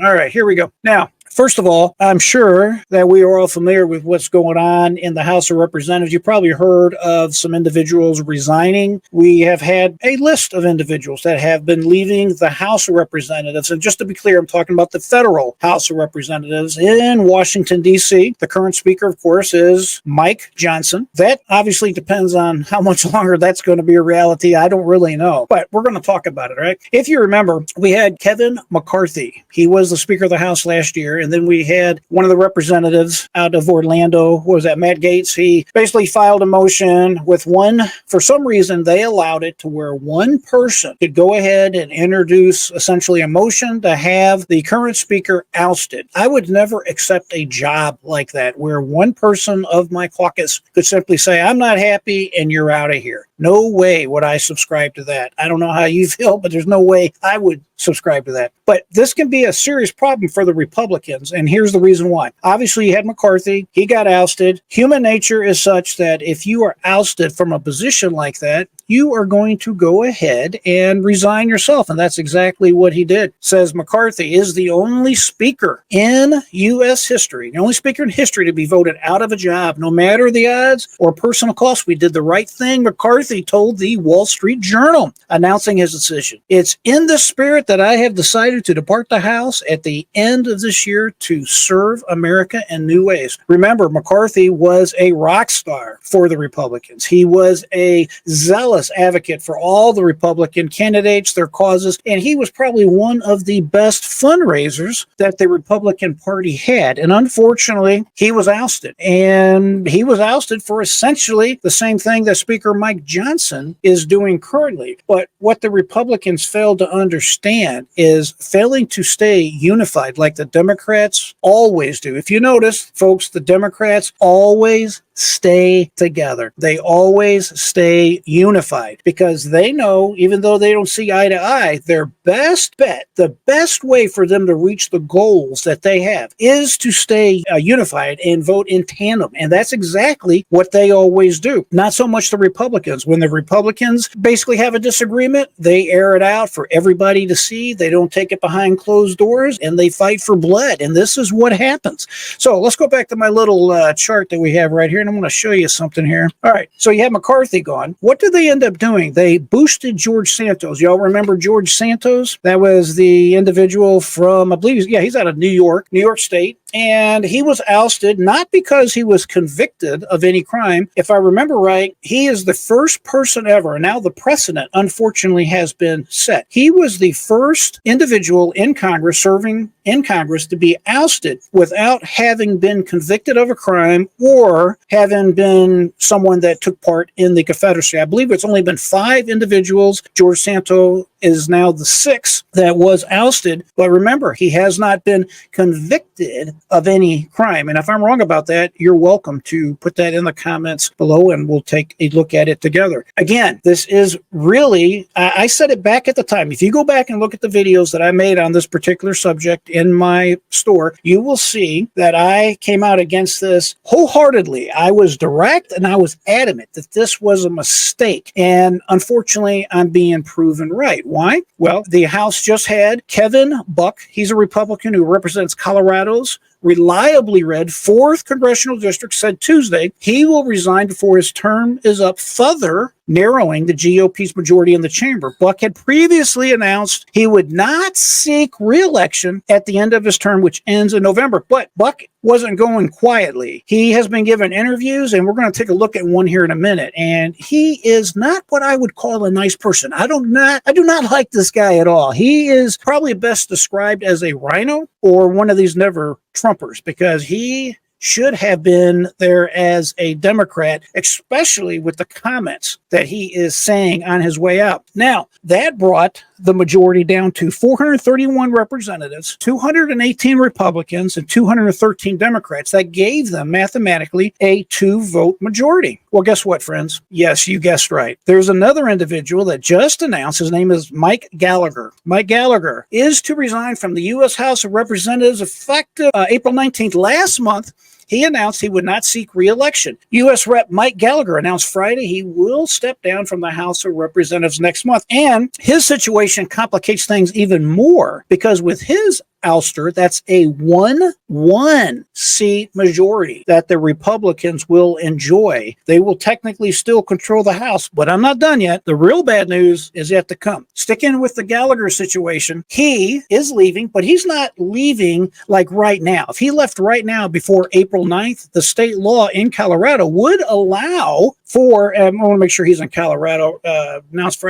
All right, here we go. Now, first of all, I'm sure that we are all familiar with what's going on in the House of Representatives. You probably heard of some individuals resigning. We have had a list of individuals that have been leaving the House of Representatives. And just to be clear, I'm talking about the federal House of Representatives in Washington, D.C. The current speaker, of course, is Mike Johnson. That obviously depends on how much longer that's going to be a reality. I don't really know, but we're going to talk about it, right? If you remember, we had Kevin McCarthy. He was the Speaker of the House last year, and then we had one of the representatives out of Orlando, what was that, Matt Gaetz? He basically filed a motion with one, for some reason, they allowed it to where one person could go ahead and introduce essentially a motion to have the current speaker ousted. I would never accept a job like that where one person of my caucus could simply say, I'm not happy and you're out of here. No way would I subscribe to that. I don't know how you feel, but there's no way I would subscribe to that. But this can be a serious problem for the Republicans, and here's the reason why. Obviously, you had McCarthy. He got ousted. Human nature is such that if you are ousted from a position like that, you are going to go ahead and resign yourself, and that's exactly what he did. Says McCarthy is the only speaker in U.S. history, the only speaker in history to be voted out of a job, no matter the odds or personal cost. We did the right thing, McCarthy told the Wall Street Journal, announcing his decision. It's in the spirit that I have decided to depart the House at the end of this year to serve America in new ways. Remember, McCarthy was a rock star for the Republicans. He was a zealous advocate for all the Republican candidates, their causes, and he was probably one of the best fundraisers that the Republican Party had. And unfortunately, he was ousted. And he was ousted for essentially the same thing that Speaker Mike Johnson is doing currently. But what the Republicans failed to understand is failing to stay unified like the Democrats always do. If you notice, folks, the Democrats always stay together. They always stay unified because they know, even though they don't see eye to eye, their best bet, the best way for them to reach the goals that they have is to stay unified and vote in tandem. And that's exactly what they always do. Not so much the Republicans. When the Republicans basically have a disagreement, they air it out for everybody to see. They don't take it behind closed doors and they fight for blood. And this is what happens. So let's go back to my little chart that we have right here. I'm going to show you something here. All right, so you have McCarthy gone. What did they end up doing? They boosted George Santos. Y'all remember George Santos? That was the individual from, I believe, he's out of New York State. And he was ousted not because he was convicted of any crime. If I remember right, he is the first person ever, and now the precedent, unfortunately, has been set. He was the first individual in Congress, serving in Congress, to be ousted without having been convicted of a crime or having been someone that took part in the Confederacy. I believe it's only been 5 individuals. George Santos is now the 6th that was ousted. But remember, he has not been convicted of any crime. And if I'm wrong about that, you're welcome to put that in the comments below and we'll take a look at it together. Again, this is really, I said it back at the time. If you go back and look at the videos that I made on this particular subject in my store, you will see that I came out against this wholeheartedly. I was direct and I was adamant that this was a mistake. And unfortunately, I'm being proven right. Why? Well, the House just had Kevin Buck. He's a Republican who represents Colorado's reliably read 4th Congressional District, said Tuesday he will resign before his term is up, further narrowing the GOP's majority in the chamber. Buck had previously announced he would not seek re-election at the end of his term, which ends in November. But Buck wasn't going quietly. He has been given interviews, and we're going to take a look at one here in a minute. And he is not what I would call a nice person. I do not like this guy at all. He is probably best described as a rhino or one of these never Trumpers, because he should have been there as a Democrat, especially with the comments that he is saying on his way out. Now, that brought the majority down to 431 representatives, 218 Republicans, and 213 Democrats. That gave them mathematically a 2-vote majority. Well, guess what, friends? Yes, you guessed right. There's another individual that just announced, his name is Mike Gallagher. Mike Gallagher is to resign from the U.S. House of Representatives effective April 19th. Last month, he announced he would not seek re-election. U.S. Rep Mike Gallagher announced Friday he will step down from the House of Representatives next month. And his situation complicates things even more because with his ouster. That's a one seat majority that the Republicans will enjoy. They will technically still control the House, but I'm not done yet. The real bad news is yet to come. Sticking with the Gallagher situation, he is leaving, but he's not leaving like right now. If he left right now before April 9th, the state law in Colorado would allow for, I want to make sure he's in Colorado, I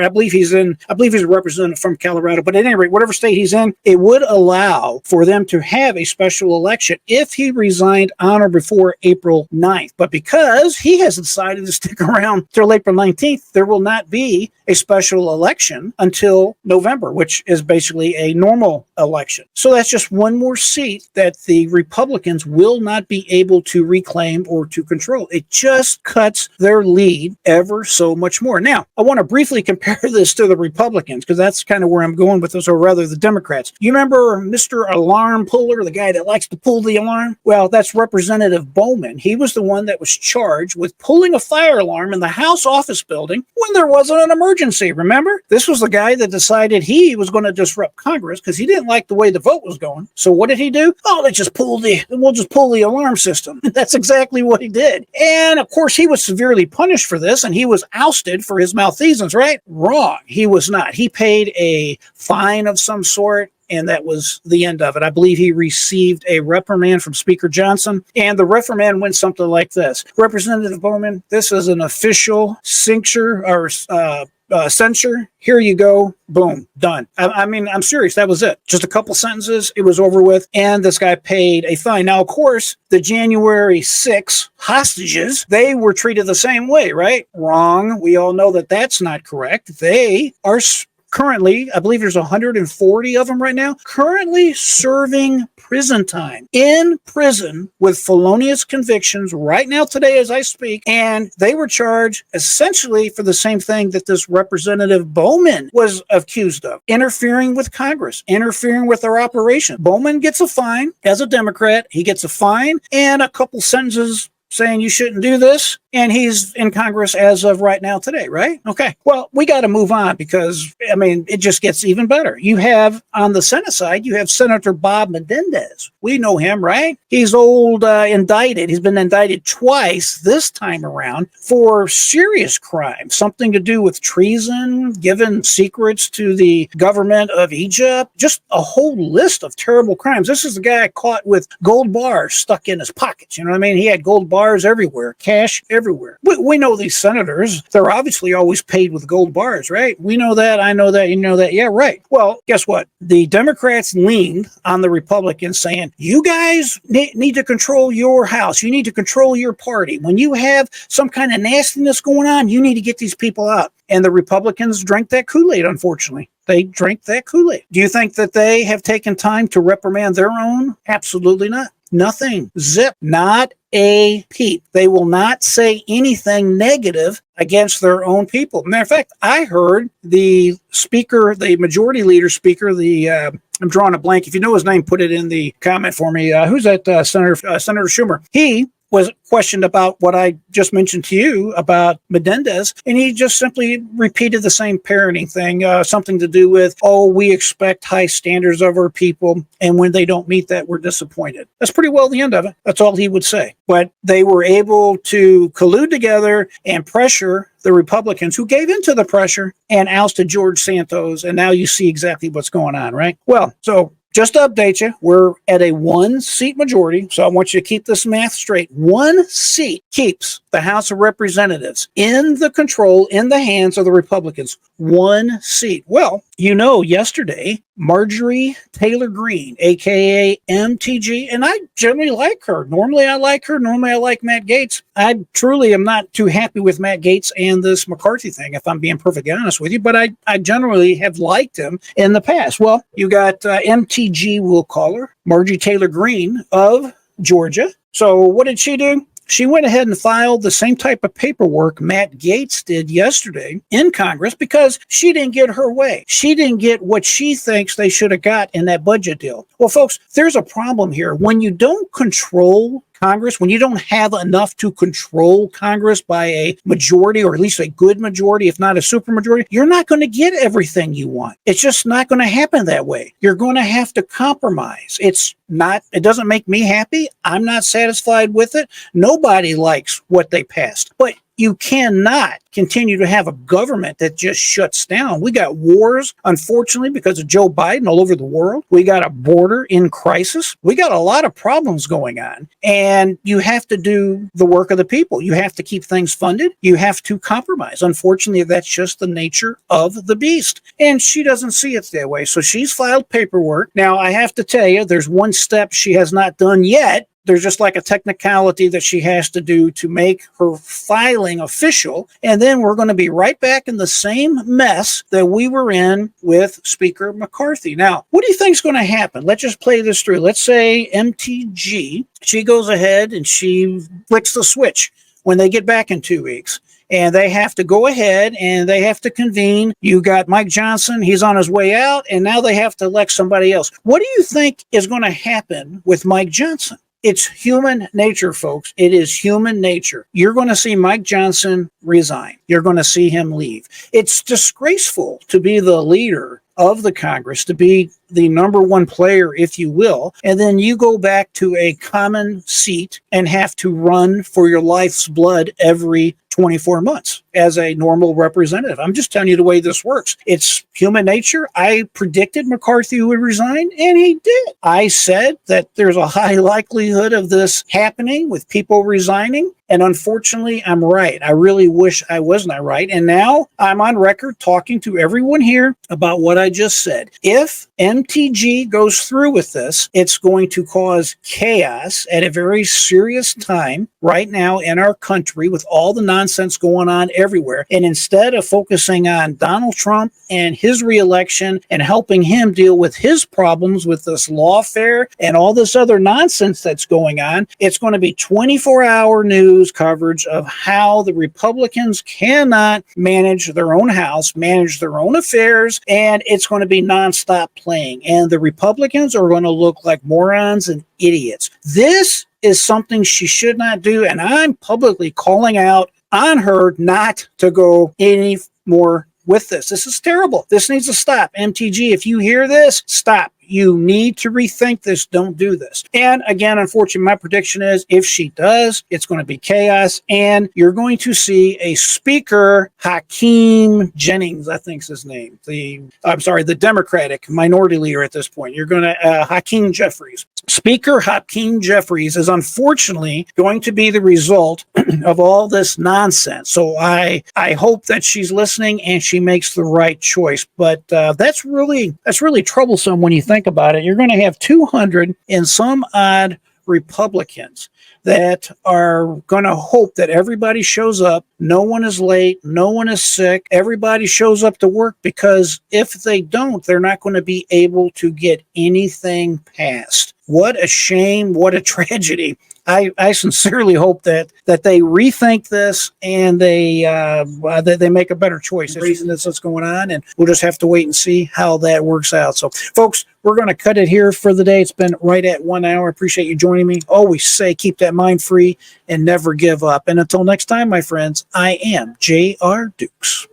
believe he's a representative from Colorado, but at any rate, whatever state he's in, it would allow for them to have a special election if he resigned on or before April 9th. But because he has decided to stick around till April 19th, there will not be a special election until November, which is basically a normal election. So that's just one more seat that the Republicans will not be able to reclaim or to control. It just cuts their lead ever so much more. Now, I want to briefly compare this to the Republicans because that's kind of where I'm going with this, or rather the Democrats. You remember Mr. Alarm Puller, the guy that likes to pull the alarm? Well, that's Representative Bowman. He was the one that was charged with pulling a fire alarm in the House office building when there wasn't an emergency. Remember? This was the guy that decided he was going to disrupt Congress because he didn't like the way the vote was going. So what did he do? Oh, we'll just pull the alarm system. That's exactly what he did. And of course, he was severely punished for this, and he was ousted for his malfeasance, right? Wrong. He was not. He paid a fine of some sort, and that was the end of it. I believe he received a reprimand from Speaker Johnson, and the reprimand went something like this. Representative Bowman, this is an official censure or censure. Here you go. Boom. Done. I mean, I'm serious. That was it. Just a couple sentences. It was over with. And this guy paid a fine. Now, of course, the January 6 hostages, they were treated the same way, right? Wrong. We all know that that's not correct. They are currently, I believe there's 140 of them right now, currently serving prison time in prison with felonious convictions right now today as I speak. And they were charged essentially for the same thing that this Representative Bowman was accused of, interfering with Congress, interfering with their operation. Bowman gets a fine as a Democrat. He gets a fine and a couple sentences saying you shouldn't do this, and he's in Congress as of right now today, right? Okay. Well, we got to move on because, I mean, it just gets even better. You have, on the Senate side, you have Senator Bob Menendez. We know him, right? He's indicted. He's been indicted twice this time around for serious crimes, something to do with treason, giving secrets to the government of Egypt, just a whole list of terrible crimes. This is the guy caught with gold bars stuck in his pockets. You know what I mean? He had gold bars everywhere, cash everywhere. We know these senators, they're obviously always paid with gold bars, right? We know that, I know that, you know that. Yeah, right. Well, guess what? The Democrats leaned on the Republicans saying, you guys need to control your House. You need to control your party. When you have some kind of nastiness going on, you need to get these people out. And the Republicans drank that Kool-Aid, unfortunately. They drank that Kool-Aid. Do you think that they have taken time to reprimand their own? Absolutely not. Nothing. Zip. Not a peep. They will not say anything negative against their own people. Matter of fact, I heard the speaker, the majority leader speaker, I'm drawing a blank. If you know his name, put it in the comment for me. Who's that? Senator Schumer. He was questioned about what I just mentioned to you about Menendez, and he just simply repeated the same parenting thing, something to do with, oh, we expect high standards of our people, and when they don't meet that, we're disappointed. That's pretty well the end of it. That's all he would say. But they were able to collude together and pressure the Republicans, who gave into the pressure and ousted George Santos, and now you see exactly what's going on, right? Well, so just to update you, we're at a one-seat majority, so I want you to keep this math straight. One seat keeps the House of Representatives in the control, in the hands of the Republicans. One seat. Well, you know, yesterday, Marjorie Taylor Greene, a.k.a. MTG, and I generally like her. Normally I like her. Normally I like Matt Gaetz. I truly am not too happy with Matt Gaetz and this McCarthy thing, if I'm being perfectly honest with you, but I generally have liked him in the past. Well, you got MTG, we'll call her, Marjorie Taylor Greene of Georgia. So what did she do? She went ahead and filed the same type of paperwork Matt Gaetz did yesterday in Congress because she didn't get her way. She didn't get what she thinks they should have got in that budget deal. Well, folks, there's a problem here. When you don't control Congress, when you don't have enough to control Congress by a majority, or at least a good majority, if not a supermajority, you're not going to get everything you want. It's just not going to happen that way. You're going to have to compromise. It doesn't make me happy. I'm not satisfied with it. Nobody likes what they passed. But you cannot continue to have a government that just shuts down. We got wars, unfortunately, because of Joe Biden all over the world. We got a border in crisis. We got a lot of problems going on. And you have to do the work of the people. You have to keep things funded. You have to compromise. Unfortunately, that's just the nature of the beast. And she doesn't see it that way. So she's filed paperwork. Now, I have to tell you, there's one step she has not done yet. There's just like a technicality that she has to do to make her filing official. And then we're going to be right back in the same mess that we were in with Speaker McCarthy. Now, what do you think is going to happen? Let's just play this through. Let's say MTG, she goes ahead and she flicks the switch when they get back in 2 weeks. And they have to go ahead and they have to convene. You got Mike Johnson, he's on his way out, and now they have to elect somebody else. What do you think is going to happen with Mike Johnson? It's human nature, folks. It is human nature. You're going to see Mike Johnson resign. You're going to see him leave. It's disgraceful to be the leader of the Congress, to be the number one player, if you will, and then you go back to a common seat and have to run for your life's blood every 24 months as a normal representative. I'm just telling you the way this works. It's human nature. I predicted McCarthy would resign, and he did. I said that there's a high likelihood of this happening with people resigning, and unfortunately, I'm right. I really wish I wasn't right. And now I'm on record talking to everyone here about what I just said. If MTG goes through with this, it's going to cause chaos at a very serious time right now in our country with all the nonsense going on everywhere. And instead of focusing on Donald Trump and his reelection and helping him deal with his problems with this lawfare and all this other nonsense that's going on, it's going to be 24-hour news coverage of how the Republicans cannot manage their own House, manage their own affairs, and it's going to be nonstop playing. And the Republicans are going to look like morons and idiots. This is something she should not do, and I'm publicly calling out on her not to go any more with this. This is terrible. This needs to stop. MTG, if you hear this, stop. You need to rethink this. Don't do this. And again, unfortunately, my prediction is if she does, it's going to be chaos. And you're going to see a speaker, Hakeem Jennings, I think is his name. The Democratic minority leader at this point. You're going to, Hakeem Jeffries. Speaker Hakeem Jeffries is unfortunately going to be the result of all this nonsense. So I hope that she's listening and she makes the right choice. But that's really troublesome when you think about it. You're going to have 200 and some odd Republicans that are going to hope that everybody shows up. No one is late. No one is sick. Everybody shows up to work, because if they don't, they're not going to be able to get anything passed. What a shame. What a tragedy. I sincerely hope that they rethink this and they make a better choice. The reason that's what's going on, and we'll just have to wait and see how that works out. So, folks, we're going to cut it here for the day. It's been right at 1 hour. Appreciate you joining me. Always say keep that mind free and never give up. And until next time, my friends, I am J.R. Dukes.